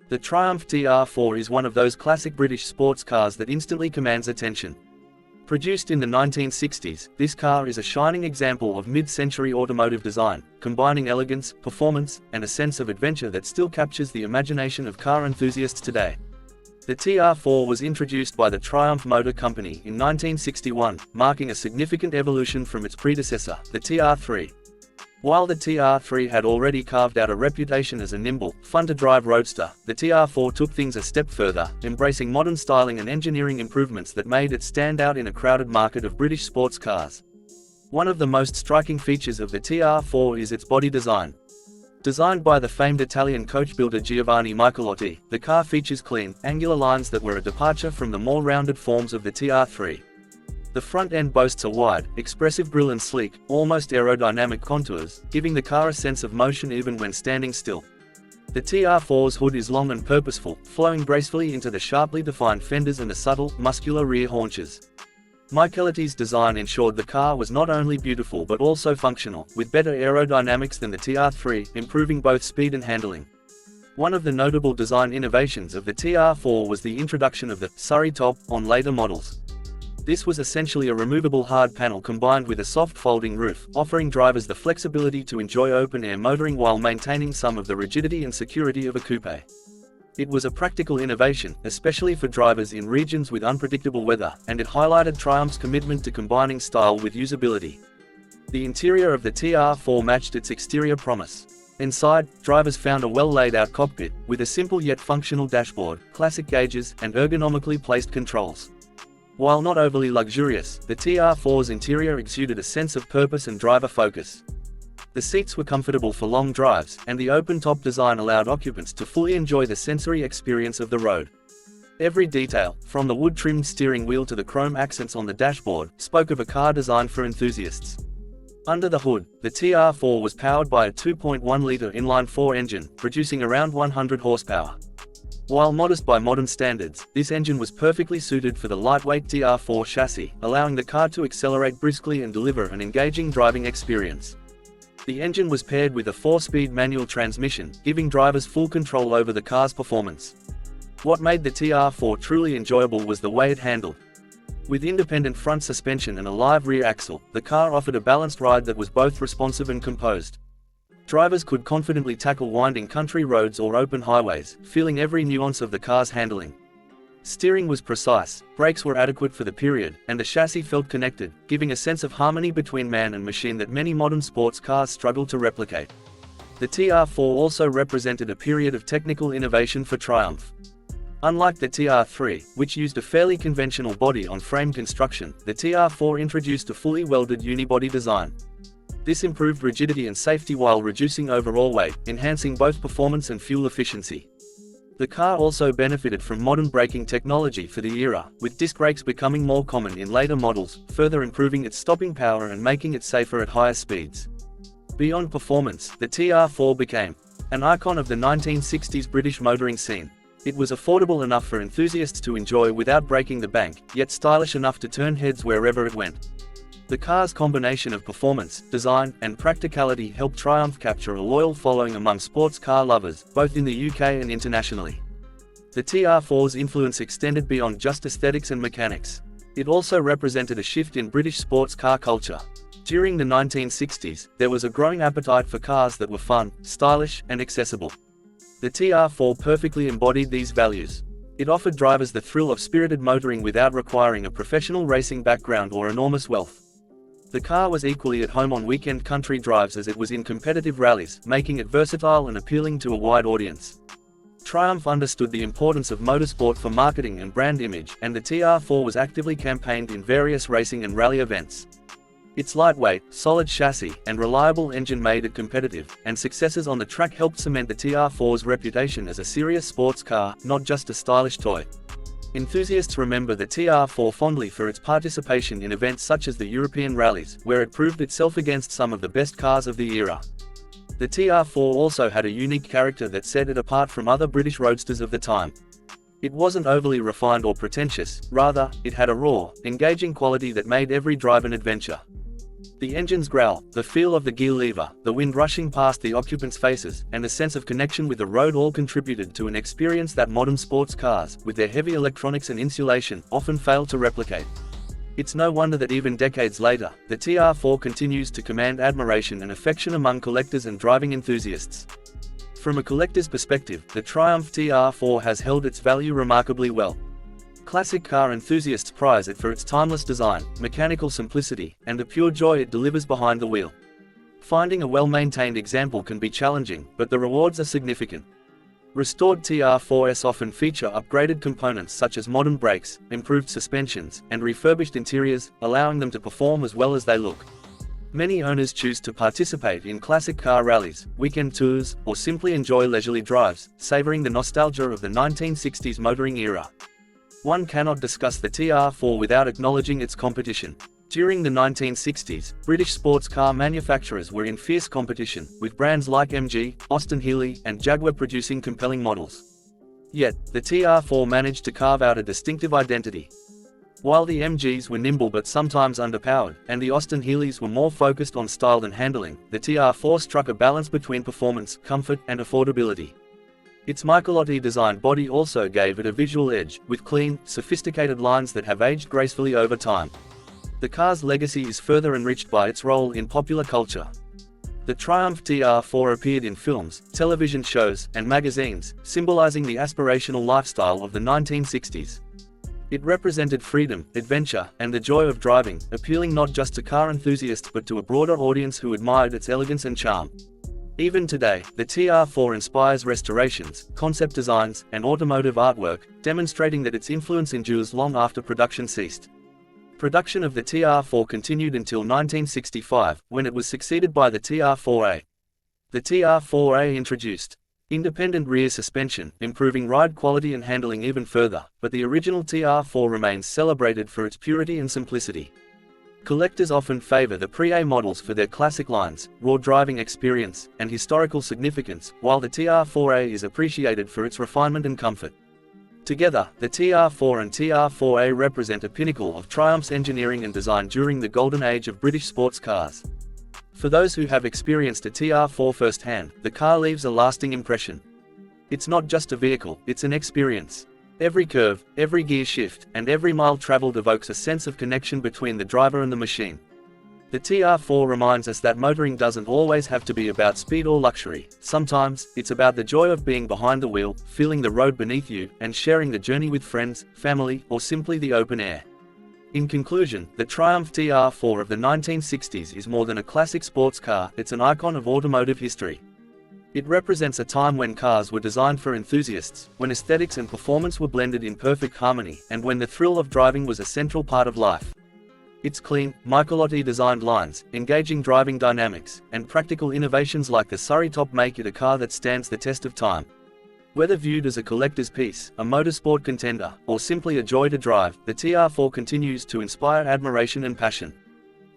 The Triumph TR4 is one of those classic British sports cars that instantly commands attention. Produced in the 1960s, this car is a shining example of mid-century automotive design, combining elegance, performance, and a sense of adventure that still captures the imagination of car enthusiasts today. The TR4 was introduced by the Triumph Motor Company in 1961, marking a significant evolution from its predecessor, the TR3. While the TR3 had already carved out a reputation as a nimble, fun-to-drive roadster, the TR4 took things a step further, embracing modern styling and engineering improvements that made it stand out in a crowded market of British sports cars. One of the most striking features of the TR4 is its body design. Designed by the famed Italian coach builder Giovanni Michelotti, the car features clean, angular lines that were a departure from the more rounded forms of the TR3. The front end boasts a wide, expressive grille and sleek, almost aerodynamic contours, giving the car a sense of motion even when standing still. The TR4's hood is long and purposeful, flowing gracefully into the sharply defined fenders and the subtle, muscular rear haunches. Michelotti's design ensured the car was not only beautiful but also functional, with better aerodynamics than the TR3, improving both speed and handling. One of the notable design innovations of the TR4 was the introduction of the Surrey top on later models. This was essentially a removable hard panel combined with a soft folding roof, offering drivers the flexibility to enjoy open-air motoring while maintaining some of the rigidity and security of a coupe. It was a practical innovation, especially for drivers in regions with unpredictable weather, and it highlighted Triumph's commitment to combining style with usability. The interior of the TR4 matched its exterior promise. Inside, drivers found a well-laid-out cockpit, with a simple yet functional dashboard, classic gauges, and ergonomically placed controls. While not overly luxurious, the TR4's interior exuded a sense of purpose and driver focus. The seats were comfortable for long drives, and the open-top design allowed occupants to fully enjoy the sensory experience of the road. Every detail, from the wood-trimmed steering wheel to the chrome accents on the dashboard, spoke of a car designed for enthusiasts. Under the hood, the TR4 was powered by a 2.1-litre inline-4 engine, producing around 100 horsepower. While modest by modern standards, this engine was perfectly suited for the lightweight TR4 chassis, allowing the car to accelerate briskly and deliver an engaging driving experience. The engine was paired with a 4-speed manual transmission, giving drivers full control over the car's performance. What made the TR4 truly enjoyable was the way it handled. With independent front suspension and a live rear axle, the car offered a balanced ride that was both responsive and composed. Drivers could confidently tackle winding country roads or open highways, feeling every nuance of the car's handling. Steering was precise, brakes were adequate for the period, and the chassis felt connected, giving a sense of harmony between man and machine that many modern sports cars struggle to replicate. The TR4 also represented a period of technical innovation for Triumph. Unlike the TR3, which used a fairly conventional body-on-frame construction, the TR4 introduced a fully welded unibody design. This improved rigidity and safety while reducing overall weight, enhancing both performance and fuel efficiency. The car also benefited from modern braking technology for the era, with disc brakes becoming more common in later models, further improving its stopping power and making it safer at higher speeds. Beyond performance, the TR4 became an icon of the 1960s British motoring scene. It was affordable enough for enthusiasts to enjoy without breaking the bank, yet stylish enough to turn heads wherever it went. The car's combination of performance, design, and practicality helped Triumph capture a loyal following among sports car lovers, both in the UK and internationally. The TR4's influence extended beyond just aesthetics and mechanics. It also represented a shift in British sports car culture. During the 1960s, there was a growing appetite for cars that were fun, stylish, and accessible. The TR4 perfectly embodied these values. It offered drivers the thrill of spirited motoring without requiring a professional racing background or enormous wealth. The car was equally at home on weekend country drives as it was in competitive rallies, making it versatile and appealing to a wide audience. Triumph understood the importance of motorsport for marketing and brand image, and the TR4 was actively campaigned in various racing and rally events. Its lightweight, solid chassis, and reliable engine made it competitive, and successes on the track helped cement the TR4's reputation as a serious sports car, not just a stylish toy. Enthusiasts remember the TR4 fondly for its participation in events such as the European rallies, where it proved itself against some of the best cars of the era. The TR4 also had a unique character that set it apart from other British roadsters of the time. It wasn't overly refined or pretentious, rather, it had a raw, engaging quality that made every drive an adventure. The engine's growl, the feel of the gear lever, the wind rushing past the occupants' faces, and a sense of connection with the road all contributed to an experience that modern sports cars, with their heavy electronics and insulation, often fail to replicate. It's no wonder that even decades later, the TR4 continues to command admiration and affection among collectors and driving enthusiasts. From a collector's perspective, the Triumph TR4 has held its value remarkably well. Classic car enthusiasts prize it for its timeless design, mechanical simplicity, and the pure joy it delivers behind the wheel. Finding a well-maintained example can be challenging, but the rewards are significant. Restored TR4s often feature upgraded components such as modern brakes, improved suspensions, and refurbished interiors, allowing them to perform as well as they look. Many owners choose to participate in classic car rallies, weekend tours, or simply enjoy leisurely drives, savoring the nostalgia of the 1960s motoring era. One cannot discuss the TR4 without acknowledging its competition. During the 1960s, British sports car manufacturers were in fierce competition, with brands like MG, Austin Healey, and Jaguar producing compelling models. Yet, the TR4 managed to carve out a distinctive identity. While the MGs were nimble but sometimes underpowered, and the Austin Healeys were more focused on style than handling, the TR4 struck a balance between performance, comfort, and affordability. Its Michelotti-designed body also gave it a visual edge, with clean, sophisticated lines that have aged gracefully over time. The car's legacy is further enriched by its role in popular culture. The Triumph TR4 appeared in films, television shows, and magazines, symbolizing the aspirational lifestyle of the 1960s. It represented freedom, adventure, and the joy of driving, appealing not just to car enthusiasts but to a broader audience who admired its elegance and charm. Even today, the TR4 inspires restorations, concept designs, and automotive artwork, demonstrating that its influence endures long after production ceased. Production of the TR4 continued until 1965, when it was succeeded by the TR4A. The TR4A introduced independent rear suspension, improving ride quality and handling even further, but the original TR4 remains celebrated for its purity and simplicity. Collectors often favor the pre-A models for their classic lines, raw driving experience, and historical significance, while the TR4A is appreciated for its refinement and comfort. Together, the TR4 and TR4A represent a pinnacle of Triumph's engineering and design during the golden age of British sports cars. For those who have experienced a TR4 firsthand, the car leaves a lasting impression. It's not just a vehicle, it's an experience. Every curve, every gear shift, and every mile traveled evokes a sense of connection between the driver and the machine. The TR4 reminds us that motoring doesn't always have to be about speed or luxury. Sometimes, it's about the joy of being behind the wheel, feeling the road beneath you, and sharing the journey with friends, family, or simply the open air. In conclusion, the Triumph TR4 of the 1960s is more than a classic sports car, it's an icon of automotive history. It represents a time when cars were designed for enthusiasts, when aesthetics and performance were blended in perfect harmony, and when the thrill of driving was a central part of life. Its clean, Michelotti-designed lines, engaging driving dynamics, and practical innovations like the Surrey top make it a car that stands the test of time. Whether viewed as a collector's piece, a motorsport contender, or simply a joy to drive, the TR4 continues to inspire admiration and passion.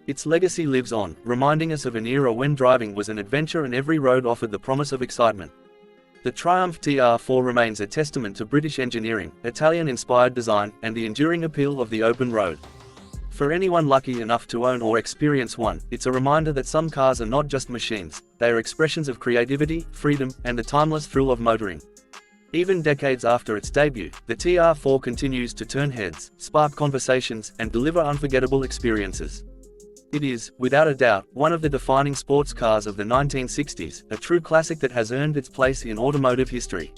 Its legacy lives on, reminding us of an era when driving was an adventure and every road offered the promise of excitement. The Triumph TR4 remains a testament to British engineering, Italian-inspired design, and the enduring appeal of the open road. For anyone lucky enough to own or experience one, it's a reminder that some cars are not just machines, they are expressions of creativity, freedom, and the timeless thrill of motoring. Even decades after its debut, the TR4 continues to turn heads, spark conversations, and deliver unforgettable experiences. It is, without a doubt, one of the defining sports cars of the 1960s, a true classic that has earned its place in automotive history.